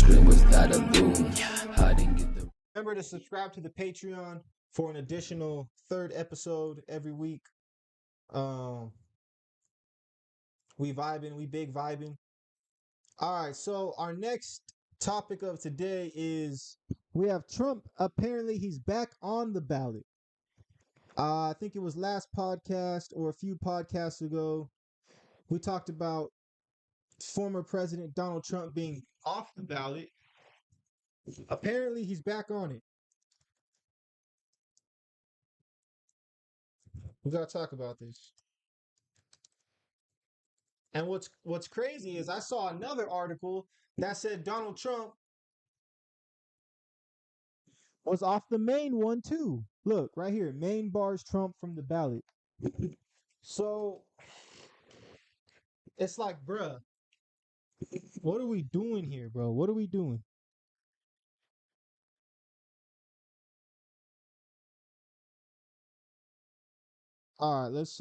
Brooklyn was that a loon. I didn't get the. Remember to subscribe to the Patreon for an additional third episode every week. Um, we vibing, we big vibing. All right, so our next topic of today is we have Trump. Apparently, he's back on the ballot. I think it was last podcast or a few podcasts ago. We talked about former President Donald Trump being off the ballot. Apparently, he's back on it. We gotta talk about this. And what's crazy is I saw another article that said Donald Trump was off the Maine one too. Look right here, Maine bars Trump from the ballot. So it's like, bruh, what are we doing here, bro? What are we doing? All right, let's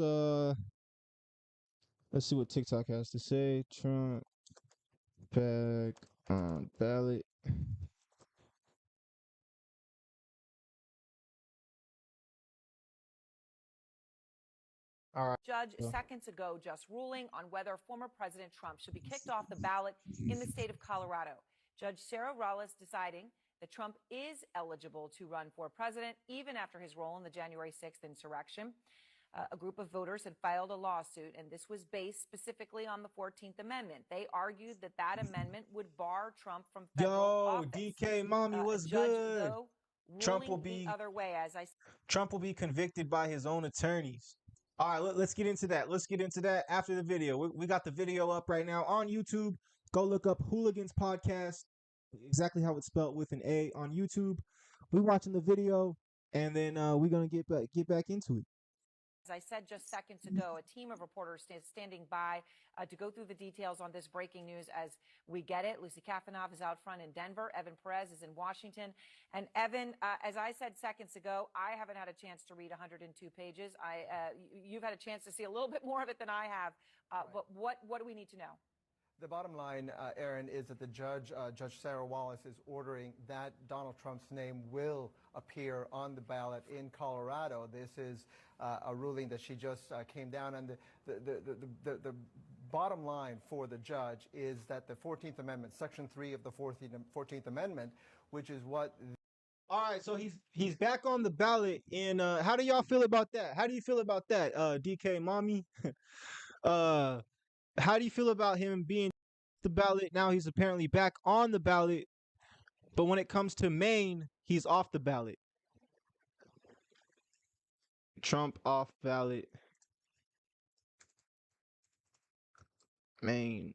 see what TikTok has to say. Trump back on ballot. All right. Judge seconds ago just ruling on whether former President Trump should be kicked off the ballot in the state of Colorado. Judge Sarah Rallis deciding that Trump is eligible to run for president even after his role in the January 6th insurrection. A group of voters had filed a lawsuit, and this was based specifically on the 14th Amendment. They argued that that amendment would bar Trump from federal office. DK Mommy was good. Though, Trump will be the other way, as I Trump will be convicted by his own attorneys. All right, let's get into that. Let's get into that after the video. We got the video up right now on YouTube. Go look up Hooligans Podcast, exactly how it's spelled with an A on YouTube. We're watching the video, and then we're gonna get back into it. As I said just seconds ago, a team of reporters is standing by to go through the details on this breaking news as we get it. Lucy Kafanov is out front in Denver. Evan Perez is in Washington. And Evan, as I said seconds ago, I haven't had a chance to read 102 pages. You've had a chance to see a little bit more of it than I have. But what do we need to know? The bottom line, Aaron, is that the Judge Sarah Wallace, is ordering that Donald Trump's name will appear on the ballot in Colorado. This is a ruling that she just came down, and the bottom line for the judge is that the 14th Amendment, Section 3 of the 14th Amendment, which is what... All right, so he's back on the ballot. And how do y'all feel about that? How do you feel about that, DK Mommy? How do you feel about him being the ballot? Now he's apparently back on the ballot, but when it comes to Maine, he's off the ballot. Trump off ballot. Maine.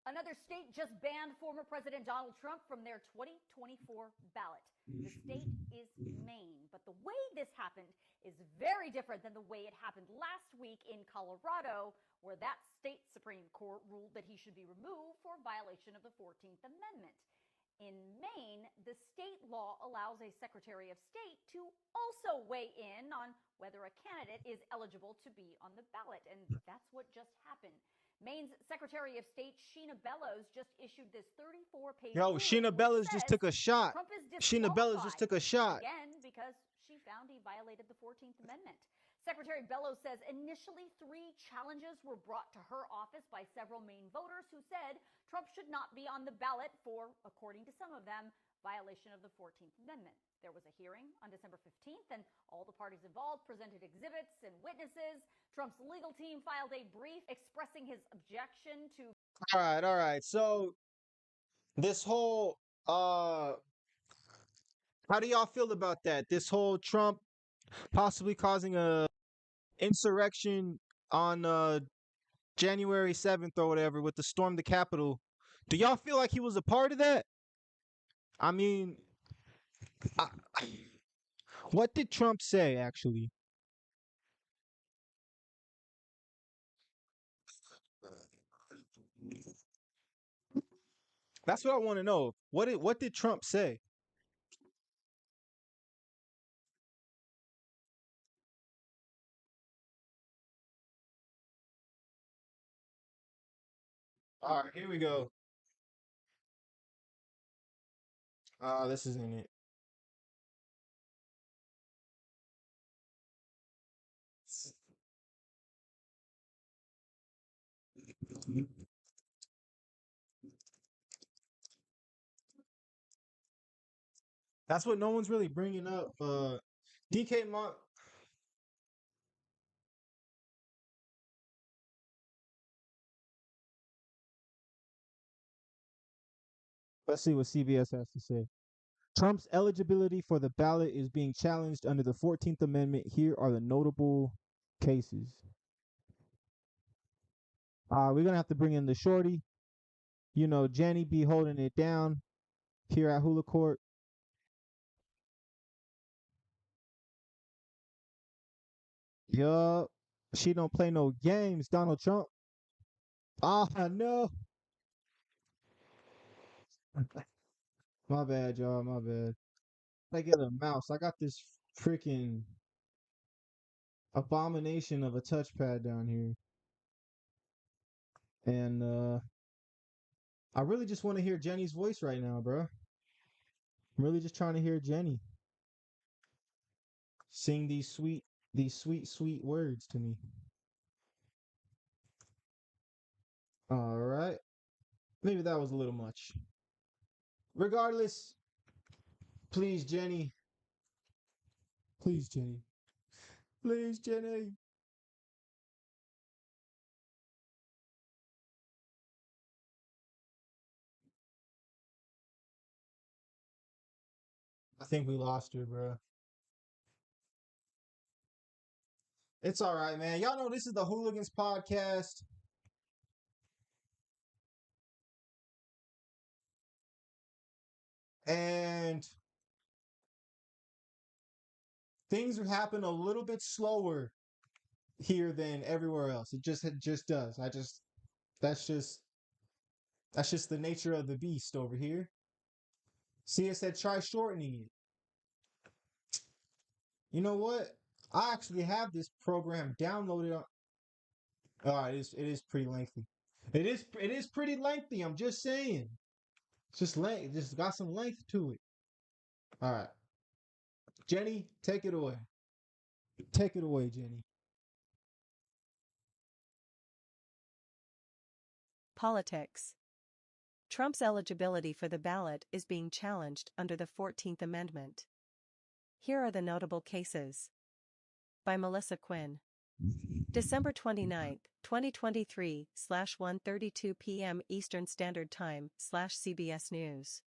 Another state just banned former President Donald Trump from their 2024 ballot. The state is Maine, but the way this happened is very different than the way it happened last week in Colorado, where that state Supreme Court ruled that he should be removed for violation of the 14th Amendment. In Maine, the state law allows a Secretary of State to also weigh in on whether a candidate is eligible to be on the ballot, and that's what just happened. Maine's Secretary of State Sheena Bellows just issued this 34-page Yo, Sheena Bellows just took a shot. Trump is Sheena Bellows just took a shot. Again, because she found he violated the 14th Amendment. Secretary Bellows says initially 3 challenges were brought to her office by several Maine voters who said Trump should not be on the ballot for, according to some of them, violation of the 14th Amendment. There was a hearing on December 15th, and all the parties involved presented exhibits and witnesses. Trump's legal team filed a brief expressing his objection to... All right. So this whole, how do y'all feel about that? This whole Trump possibly causing a insurrection on January 7th or whatever with the storm the Capitol. Do y'all feel like he was a part of that? I mean, what did Trump say, actually? That's what I want to know. What did Trump say? All right, here we go. This isn't it. That's what no one's really bringing up. DK Mon. Let's see what CBS has to say. Trump's eligibility for the ballot is being challenged under the 14th Amendment. Here are the notable cases. We're gonna have to bring in the shorty. You know, Jenny be holding it down here at Hula Court. Yup. She don't play no games, Donald Trump. No. My bad, y'all. My bad. I get a mouse. I got this freaking abomination of a touchpad down here. And I really just want to hear Jenny's voice right now, bro. I'm really just trying to hear Jenny sing these sweet words to me. All right. Maybe that was a little much. Regardless, please, Jenny. Please, Jenny. Please, Jenny. I think we lost her, bro. It's all right, man. Y'all know this is the Hooligans podcast. And things happen a little bit slower here than everywhere else. It just does. That's just that's just the nature of the beast over here. See, I said try shortening it. You know what? I actually have this program downloaded on. It is pretty lengthy. It is pretty lengthy. I'm just saying. It's just length. Just got some length to it. All right, Jenny, take it away. Take it away, Jenny. Politics. Trump's eligibility for the ballot is being challenged under the 14th Amendment. Here are the notable cases. By Melissa Quinn. December 29, 2023 /1:32 p.m. Eastern Standard Time /CBS News.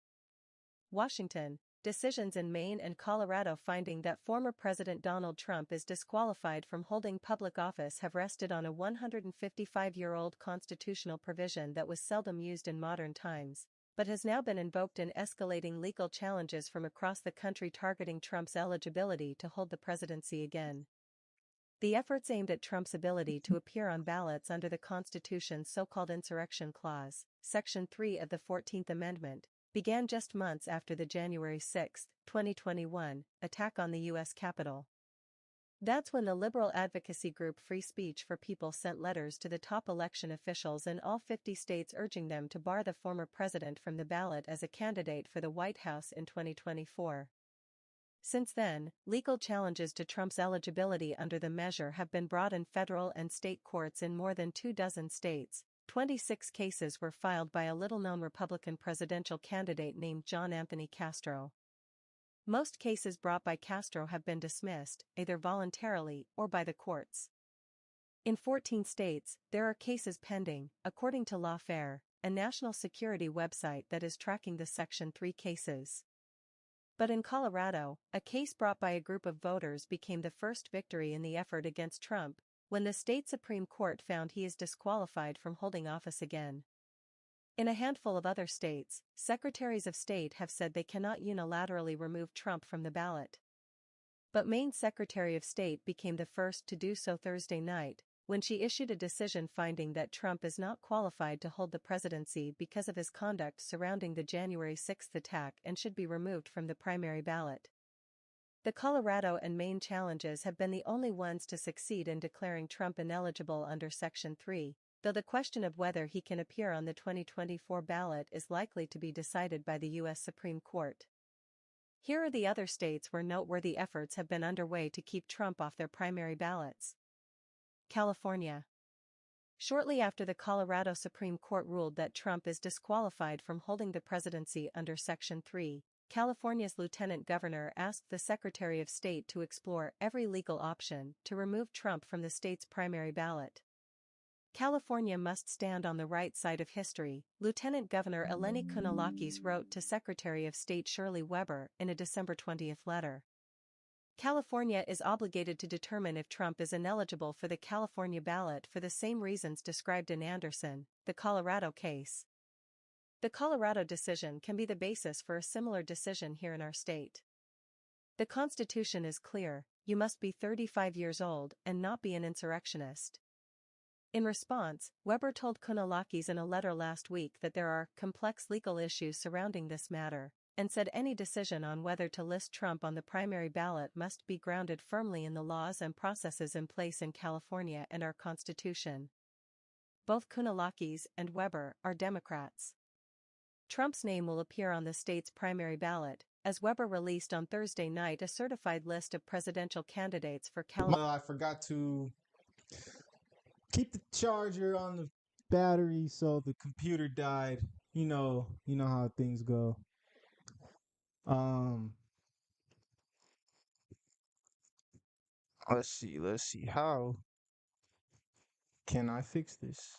Washington. Decisions in Maine and Colorado finding that former President Donald Trump is disqualified from holding public office have rested on a 155-year-old constitutional provision that was seldom used in modern times, but has now been invoked in escalating legal challenges from across the country targeting Trump's eligibility to hold the presidency again. The efforts aimed at Trump's ability to appear on ballots under the Constitution's so-called Insurrection Clause, Section 3 of the 14th Amendment, began just months after the January 6, 2021, attack on the U.S. Capitol. That's when the liberal advocacy group Free Speech for People sent letters to the top election officials in all 50 states urging them to bar the former president from the ballot as a candidate for the White House in 2024. Since then, legal challenges to Trump's eligibility under the measure have been brought in federal and state courts in more than 24 states. 26 cases were filed by a little-known Republican presidential candidate named John Anthony Castro. Most cases brought by Castro have been dismissed, either voluntarily or by the courts. In 14 states, there are cases pending, according to Lawfare, a national security website that is tracking the Section 3 cases. But in Colorado, a case brought by a group of voters became the first victory in the effort against Trump, when the state Supreme Court found he is disqualified from holding office again. In a handful of other states, secretaries of state have said they cannot unilaterally remove Trump from the ballot. But Maine's Secretary of State became the first to do so Thursday night, when she issued a decision finding that Trump is not qualified to hold the presidency because of his conduct surrounding the January 6 attack and should be removed from the primary ballot. The Colorado and Maine challenges have been the only ones to succeed in declaring Trump ineligible under Section 3, though the question of whether he can appear on the 2024 ballot is likely to be decided by the U.S. Supreme Court. Here are the other states where noteworthy efforts have been underway to keep Trump off their primary ballots. California. Shortly after the Colorado Supreme Court ruled that Trump is disqualified from holding the presidency under Section 3, California's Lieutenant Governor asked the Secretary of State to explore every legal option to remove Trump from the state's primary ballot. California must stand on the right side of history, Lieutenant Governor Eleni Kounalakis wrote to Secretary of State Shirley Weber in a December 20 letter. California is obligated to determine if Trump is ineligible for the California ballot for the same reasons described in Anderson, the Colorado case. The Colorado decision can be the basis for a similar decision here in our state. The Constitution is clear: you must be 35 years old and not be an insurrectionist. In response, Weber told Kounalakis in a letter last week that there are complex legal issues surrounding this matter, and said any decision on whether to list Trump on the primary ballot must be grounded firmly in the laws and processes in place in California and our Constitution. Both Kounalakis and Weber are Democrats. Trump's name will appear on the state's primary ballot, as Weber released on Thursday night a certified list of presidential candidates for California. I forgot to keep the charger on the battery, so the computer died. You know how things go. Let's see. How can I fix this?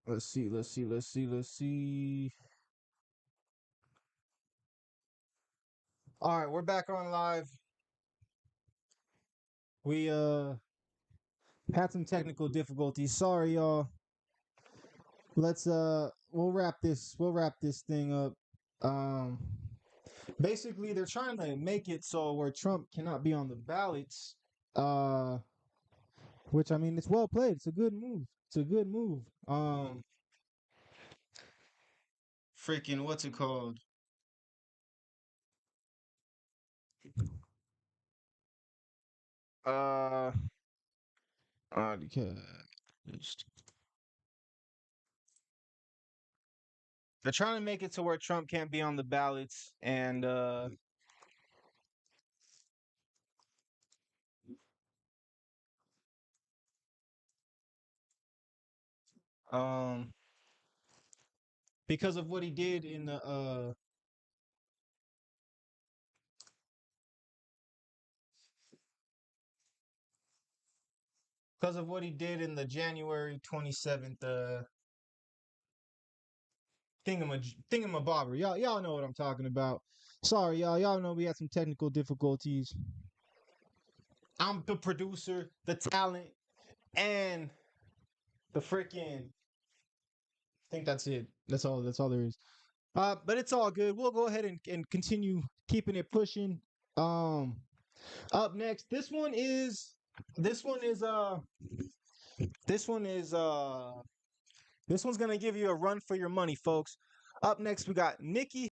Let's see. All right, we're back on live. We had some technical difficulties. Sorry, y'all. Let's we'll wrap this thing up. Basically they're trying to make it so where Trump cannot be on the ballots. Which, I mean, it's well played. It's a good move. Freaking what's it called? They're trying to make it to where Trump can't be on the ballots, and because of what he did in the January 27th thingamabobber. Y'all know what I'm talking about. Sorry, y'all know we had some technical difficulties. I'm the producer, the talent, and the freaking. I think that's it. That's all there is. But it's all good. We'll go ahead and continue keeping it pushing. Up next, this one's gonna give you a run for your money, folks. Up next, we got Nikki